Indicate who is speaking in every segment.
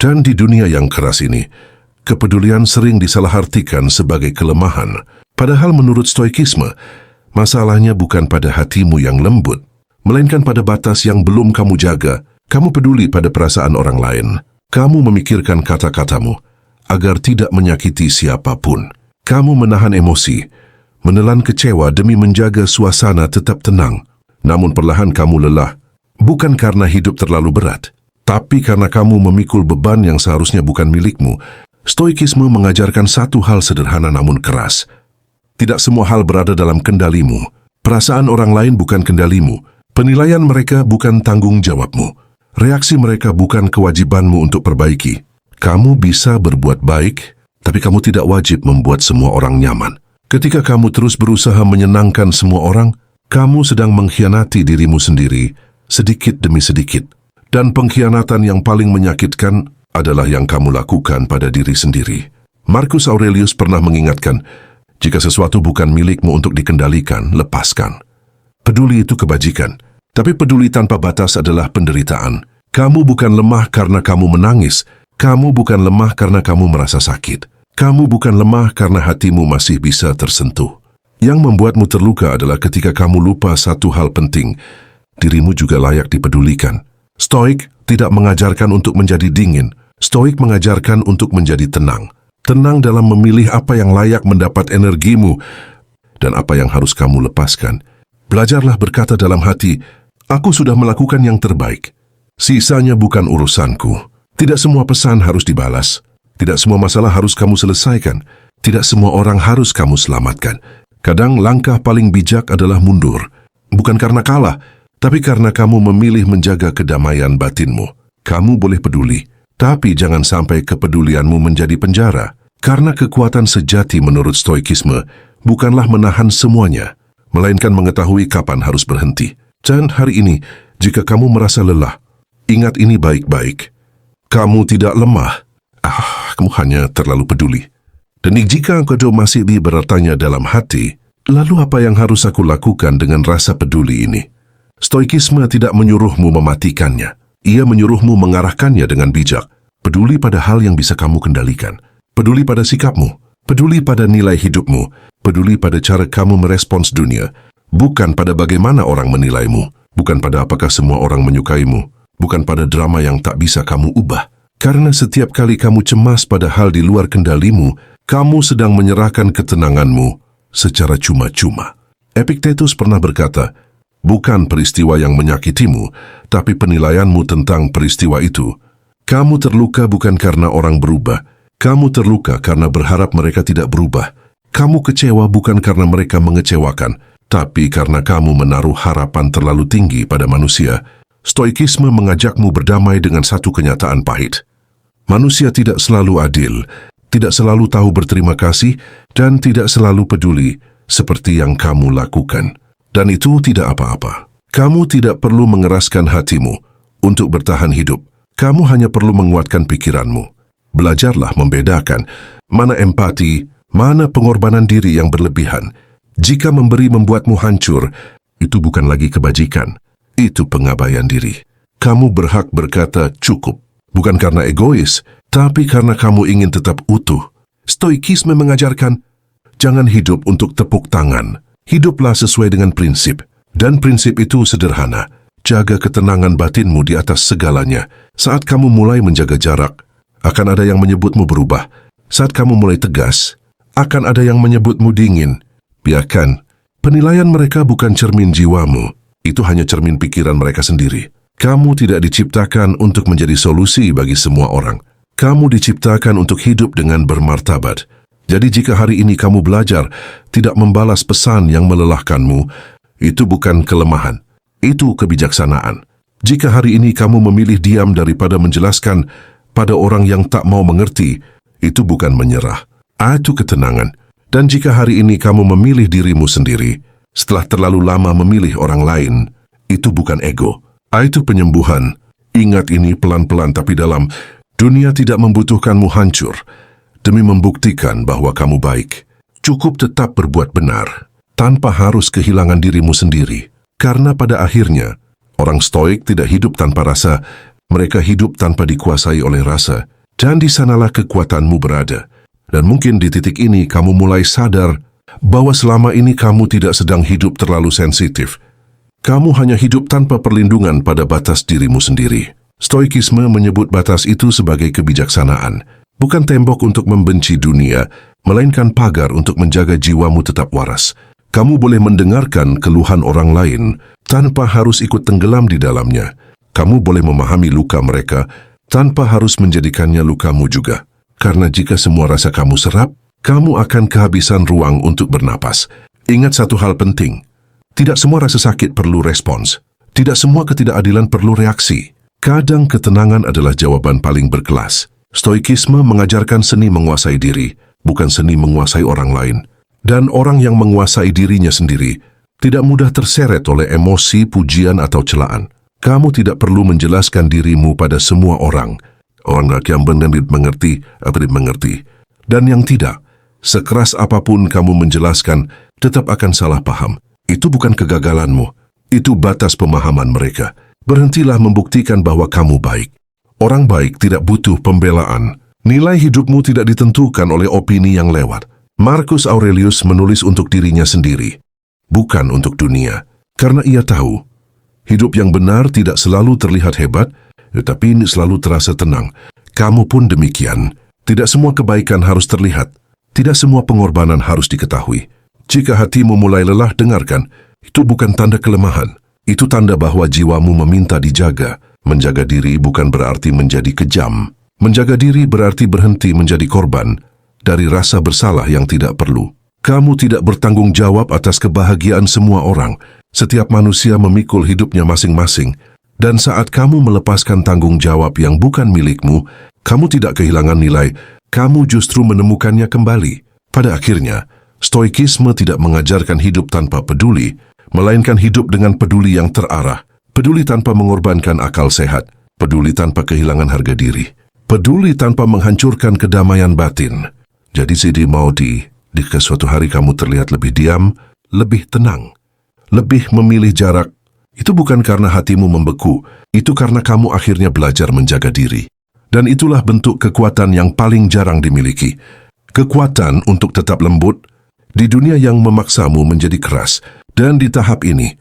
Speaker 1: Dan di dunia yang keras ini, kepedulian sering disalahartikan sebagai kelemahan. Padahal menurut Stoikisme, masalahnya bukan pada hatimu yang lembut, melainkan pada batas yang belum kamu jaga. Kamu peduli pada perasaan orang lain. Kamu memikirkan kata-katamu agar tidak menyakiti siapapun. Kamu menahan emosi, menelan kecewa demi menjaga suasana tetap tenang. Namun perlahan kamu lelah, bukan karena hidup terlalu berat, tapi karena kamu memikul beban yang seharusnya bukan milikmu. Stoikisme mengajarkan satu hal sederhana namun keras. Tidak semua hal berada dalam kendalimu. Perasaan orang lain bukan kendalimu. Penilaian mereka bukan tanggung jawabmu. Reaksi mereka bukan kewajibanmu untuk perbaiki. Kamu bisa berbuat baik, tapi kamu tidak wajib membuat semua orang nyaman. Ketika kamu terus berusaha menyenangkan semua orang, kamu sedang mengkhianati dirimu sendiri, sedikit demi sedikit. Dan pengkhianatan yang paling menyakitkan adalah yang kamu lakukan pada diri sendiri. Marcus Aurelius pernah mengingatkan, jika sesuatu bukan milikmu untuk dikendalikan, lepaskan. Peduli itu kebajikan, tapi peduli tanpa batas adalah penderitaan. Kamu bukan lemah karena kamu menangis, kamu bukan lemah karena kamu merasa sakit. Kamu bukan lemah karena hatimu masih bisa tersentuh. Yang membuatmu terluka adalah ketika kamu lupa satu hal penting, dirimu juga layak dipedulikan. Stoik tidak mengajarkan untuk menjadi dingin. Stoik mengajarkan untuk menjadi tenang. Tenang dalam memilih apa yang layak mendapat energimu dan apa yang harus kamu lepaskan. Belajarlah berkata dalam hati, aku sudah melakukan yang terbaik. Sisanya bukan urusanku. Tidak semua pesan harus dibalas. Tidak semua masalah harus kamu selesaikan. Tidak semua orang harus kamu selamatkan. Kadang langkah paling bijak adalah mundur. Bukan karena kalah, tapi karena kamu memilih menjaga kedamaian batinmu. Kamu boleh peduli, tapi jangan sampai kepedulianmu menjadi penjara. Karena kekuatan sejati menurut Stoikisme bukanlah menahan semuanya, melainkan mengetahui kapan harus berhenti. Dan hari ini, jika kamu merasa lelah, ingat ini baik-baik. Kamu tidak lemah. Kamu hanya terlalu peduli. Dan jika engkau masih bertanya dalam hati, lalu apa yang harus aku lakukan dengan rasa peduli ini? Stoikisme tidak menyuruhmu mematikannya. Ia menyuruhmu mengarahkannya dengan bijak. Peduli pada hal yang bisa kamu kendalikan. Peduli pada sikapmu. Peduli pada nilai hidupmu. Peduli pada cara kamu merespons dunia. Bukan pada bagaimana orang menilaimu. Bukan pada apakah semua orang menyukaimu. Bukan pada drama yang tak bisa kamu ubah. Karena setiap kali kamu cemas pada hal di luar kendalimu, kamu sedang menyerahkan ketenanganmu secara cuma-cuma. Epictetus pernah berkata, bukan peristiwa yang menyakitimu, tapi penilaianmu tentang peristiwa itu. Kamu terluka bukan karena orang berubah. Kamu terluka karena berharap mereka tidak berubah. Kamu kecewa bukan karena mereka mengecewakan, tapi karena kamu menaruh harapan terlalu tinggi pada manusia. Stoikisme mengajakmu berdamai dengan satu kenyataan pahit. Manusia tidak selalu adil, tidak selalu tahu berterima kasih, dan tidak selalu peduli seperti yang kamu lakukan. Dan itu tidak apa-apa. Kamu tidak perlu mengeraskan hatimu untuk bertahan hidup. Kamu hanya perlu menguatkan pikiranmu. Belajarlah membedakan mana empati, mana pengorbanan diri yang berlebihan. Jika memberi membuatmu hancur, itu bukan lagi kebajikan. Itu pengabaian diri. Kamu berhak berkata cukup. Bukan karena egois, tapi karena kamu ingin tetap utuh. Stoikisme mengajarkan, jangan hidup untuk tepuk tangan. Hiduplah sesuai dengan prinsip. Dan prinsip itu sederhana. Jaga ketenangan batinmu di atas segalanya. Saat kamu mulai menjaga jarak, akan ada yang menyebutmu berubah. Saat kamu mulai tegas, akan ada yang menyebutmu dingin. Biarkan, penilaian mereka bukan cermin jiwamu. Itu hanya cermin pikiran mereka sendiri. Kamu tidak diciptakan untuk menjadi solusi bagi semua orang. Kamu diciptakan untuk hidup dengan bermartabat. Jadi jika hari ini kamu belajar tidak membalas pesan yang melelahkanmu, itu bukan kelemahan, itu kebijaksanaan. Jika hari ini kamu memilih diam daripada menjelaskan pada orang yang tak mau mengerti, itu bukan menyerah, itu ketenangan. Dan jika hari ini kamu memilih dirimu sendiri, setelah terlalu lama memilih orang lain, itu bukan ego, itu penyembuhan. Ingat ini pelan-pelan tapi dalam. Dunia tidak membutuhkanmu hancur demi membuktikan bahwa kamu baik. Cukup tetap berbuat benar, tanpa harus kehilangan dirimu sendiri. Karena pada akhirnya, orang stoik tidak hidup tanpa rasa, Mereka hidup tanpa dikuasai oleh rasa, dan di sanalah kekuatanmu berada. Dan mungkin di titik ini kamu mulai sadar bahwa selama ini kamu tidak sedang hidup terlalu sensitif. Kamu hanya hidup tanpa perlindungan pada batas dirimu sendiri. Stoikisme menyebut batas itu sebagai kebijaksanaan, bukan tembok untuk membenci dunia, melainkan pagar untuk menjaga jiwamu tetap waras. Kamu boleh mendengarkan keluhan orang lain tanpa harus ikut tenggelam di dalamnya. Kamu boleh memahami luka mereka tanpa harus menjadikannya lukamu juga. Karena jika semua rasa kamu serap, kamu akan kehabisan ruang untuk bernapas. Ingat satu hal penting, tidak semua rasa sakit perlu respons. Tidak semua ketidakadilan perlu reaksi. Kadang ketenangan adalah jawaban paling berkelas. Stoikisme mengajarkan seni menguasai diri, bukan seni menguasai orang lain. Dan orang yang menguasai dirinya sendiri tidak mudah terseret oleh emosi, pujian, atau celaan. Kamu tidak perlu menjelaskan dirimu pada semua orang. Orang yang benar mengerti, apa dimengerti. Dan yang tidak, sekeras apapun kamu menjelaskan, tetap akan salah paham. Itu bukan kegagalanmu, itu batas pemahaman mereka. Berhentilah membuktikan bahwa kamu baik. Orang baik tidak butuh pembelaan. Nilai hidupmu tidak ditentukan oleh opini yang lewat. Marcus Aurelius menulis untuk dirinya sendiri, bukan untuk dunia. Karena ia tahu, hidup yang benar tidak selalu terlihat hebat, tetapi selalu terasa tenang. Kamu pun demikian. Tidak semua kebaikan harus terlihat. Tidak semua pengorbanan harus diketahui. Jika hatimu mulai lelah, dengarkan. Itu bukan tanda kelemahan. Itu tanda bahwa jiwamu meminta dijaga. Menjaga diri bukan berarti menjadi kejam. Menjaga diri berarti berhenti menjadi korban dari rasa bersalah yang tidak perlu. Kamu tidak bertanggung jawab atas kebahagiaan semua orang. Setiap manusia memikul hidupnya masing-masing. Dan saat kamu melepaskan tanggung jawab yang bukan milikmu, kamu tidak kehilangan nilai, kamu justru menemukannya kembali. Pada akhirnya, Stoikisme tidak mengajarkan hidup tanpa peduli, melainkan hidup dengan peduli yang terarah. Peduli tanpa mengorbankan akal sehat, peduli tanpa kehilangan harga diri, peduli tanpa menghancurkan kedamaian batin. Jadi di suatu hari kamu terlihat lebih diam, lebih tenang, lebih memilih jarak. Itu bukan karena hatimu membeku, itu karena kamu akhirnya belajar menjaga diri. Dan itulah bentuk kekuatan yang paling jarang dimiliki. Kekuatan untuk tetap lembut di dunia yang memaksamu menjadi keras. Dan di tahap ini,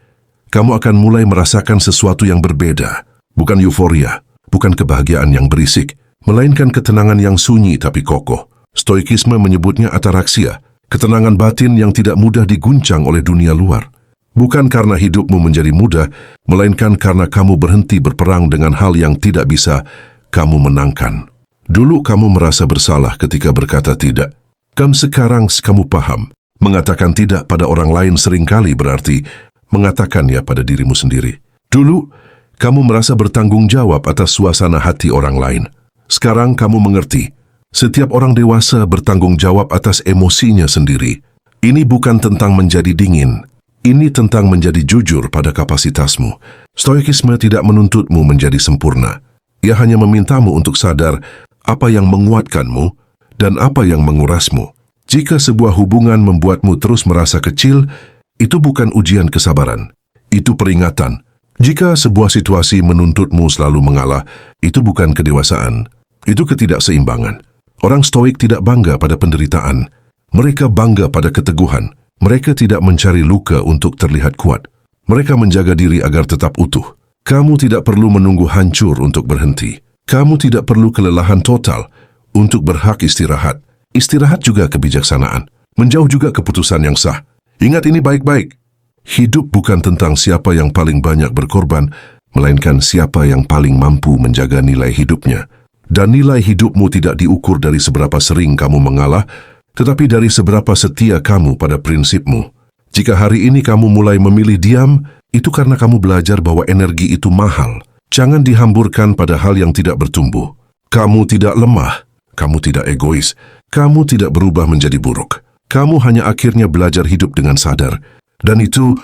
Speaker 1: kamu akan mulai merasakan sesuatu yang berbeda. Bukan euforia, bukan kebahagiaan yang berisik, melainkan ketenangan yang sunyi tapi kokoh. Stoikisme menyebutnya ataraksia, ketenangan batin yang tidak mudah diguncang oleh dunia luar. Bukan karena hidupmu menjadi mudah, melainkan karena kamu berhenti berperang dengan hal yang tidak bisa kamu menangkan. Dulu kamu merasa bersalah ketika berkata tidak. Sekarang kamu paham, mengatakan tidak pada orang lain seringkali berarti mengatakannya pada dirimu sendiri. Dulu, kamu merasa bertanggung jawab atas suasana hati orang lain. Sekarang kamu mengerti, setiap orang dewasa bertanggung jawab atas emosinya sendiri. Ini bukan tentang menjadi dingin. Ini tentang menjadi jujur pada kapasitasmu. Stoikisme tidak menuntutmu menjadi sempurna. Ia hanya memintamu untuk sadar apa yang menguatkanmu dan apa yang mengurasmu. Jika sebuah hubungan membuatmu terus merasa kecil, itu bukan ujian kesabaran. Itu peringatan. Jika sebuah situasi menuntutmu selalu mengalah, itu bukan kedewasaan. Itu ketidakseimbangan. Orang Stoik tidak bangga pada penderitaan. Mereka bangga pada keteguhan. Mereka tidak mencari luka untuk terlihat kuat. Mereka menjaga diri agar tetap utuh. Kamu tidak perlu menunggu hancur untuk berhenti. Kamu tidak perlu kelelahan total untuk berhak istirahat. Istirahat juga kebijaksanaan. Menjauh juga keputusan yang sah. Ingat ini baik-baik. Hidup bukan tentang siapa yang paling banyak berkorban, melainkan siapa yang paling mampu menjaga nilai hidupnya. Dan nilai hidupmu tidak diukur dari seberapa sering kamu mengalah, tetapi dari seberapa setia kamu pada prinsipmu. Jika hari ini kamu mulai memilih diam, itu karena kamu belajar bahwa energi itu mahal. Jangan dihamburkan pada hal yang tidak bertumbuh. Kamu tidak lemah, kamu tidak egois, kamu tidak berubah menjadi buruk. Kamu hanya akhirnya belajar hidup dengan sadar. Dan itu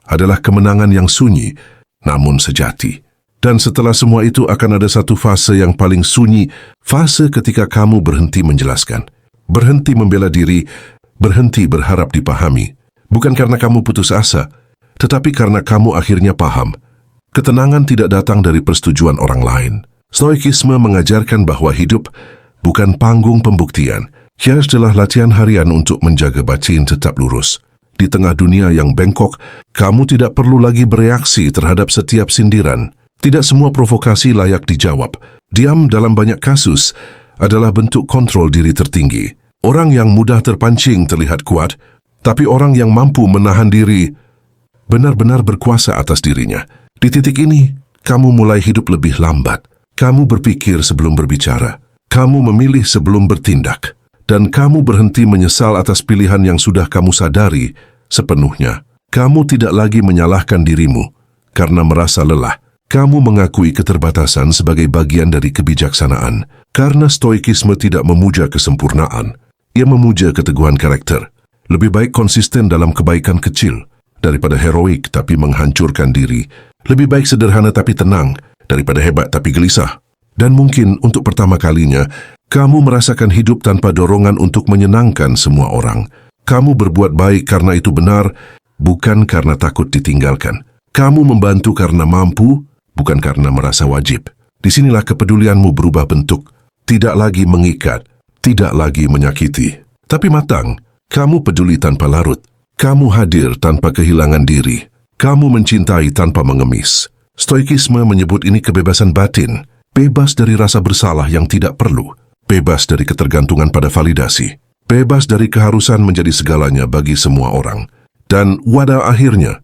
Speaker 1: adalah kemenangan yang sunyi, namun sejati. Dan setelah semua itu akan ada satu fase yang paling sunyi, fase ketika kamu berhenti menjelaskan. Berhenti membela diri, berhenti berharap dipahami. Bukan karena kamu putus asa, tetapi karena kamu akhirnya paham. Ketenangan tidak datang dari persetujuan orang lain. Stoikisme mengajarkan bahwa hidup bukan panggung pembuktian. Ia adalah latihan harian untuk menjaga batin tetap lurus. Di tengah dunia yang bengkok, kamu tidak perlu lagi bereaksi terhadap setiap sindiran. Tidak semua provokasi layak dijawab. Diam dalam banyak kasus adalah bentuk kontrol diri tertinggi. Orang yang mudah terpancing terlihat kuat, tapi orang yang mampu menahan diri benar-benar berkuasa atas dirinya. Di titik ini, kamu mulai hidup lebih lambat. Kamu berpikir sebelum berbicara. Kamu memilih sebelum bertindak. Dan kamu berhenti menyesal atas pilihan yang sudah kamu sadari sepenuhnya. Kamu tidak lagi menyalahkan dirimu karena merasa lelah. Kamu mengakui keterbatasan sebagai bagian dari kebijaksanaan. Karena stoikisme tidak memuja kesempurnaan. Ia memuja keteguhan karakter. Lebih baik konsisten dalam kebaikan kecil daripada heroik tapi menghancurkan diri. Lebih baik sederhana tapi tenang daripada hebat tapi gelisah. Dan mungkin untuk pertama kalinya, kamu merasakan hidup tanpa dorongan untuk menyenangkan semua orang. Kamu berbuat baik karena itu benar, bukan karena takut ditinggalkan. Kamu membantu karena mampu, bukan karena merasa wajib. Disinilah kepedulianmu berubah bentuk. Tidak lagi mengikat, tidak lagi menyakiti. Tapi matang, kamu peduli tanpa larut. Kamu hadir tanpa kehilangan diri. Kamu mencintai tanpa mengemis. Stoikisme menyebut ini kebebasan batin. Bebas dari rasa bersalah yang tidak perlu. Bebas dari ketergantungan pada validasi. Bebas dari keharusan menjadi segalanya bagi semua orang. Dan pada akhirnya,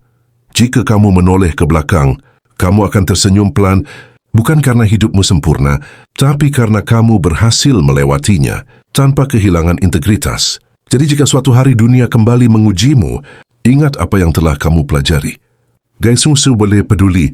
Speaker 1: jika kamu menoleh ke belakang, kamu akan tersenyum pelan, bukan karena hidupmu sempurna, tapi karena kamu berhasil melewatinya tanpa kehilangan integritas. Jadi jika suatu hari dunia kembali mengujimu, ingat apa yang telah kamu pelajari. Gaisusu boleh peduli,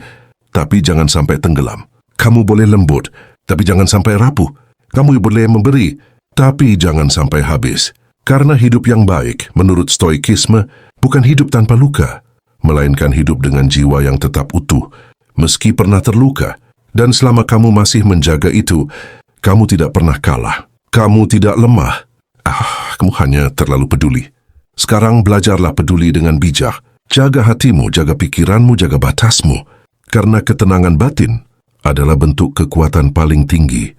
Speaker 1: tapi jangan sampai tenggelam. Kamu boleh lembut, tapi jangan sampai rapuh. Kamu boleh memberi, tapi jangan sampai habis. Karena hidup yang baik, menurut stoikisme, bukan hidup tanpa luka, melainkan hidup dengan jiwa yang tetap utuh, meski pernah terluka. Dan selama kamu masih menjaga itu, kamu tidak pernah kalah. Kamu tidak lemah. Kamu hanya terlalu peduli. Sekarang belajarlah peduli dengan bijak. Jaga hatimu, jaga pikiranmu, jaga batasmu. Karena ketenangan batin adalah bentuk kekuatan paling tinggi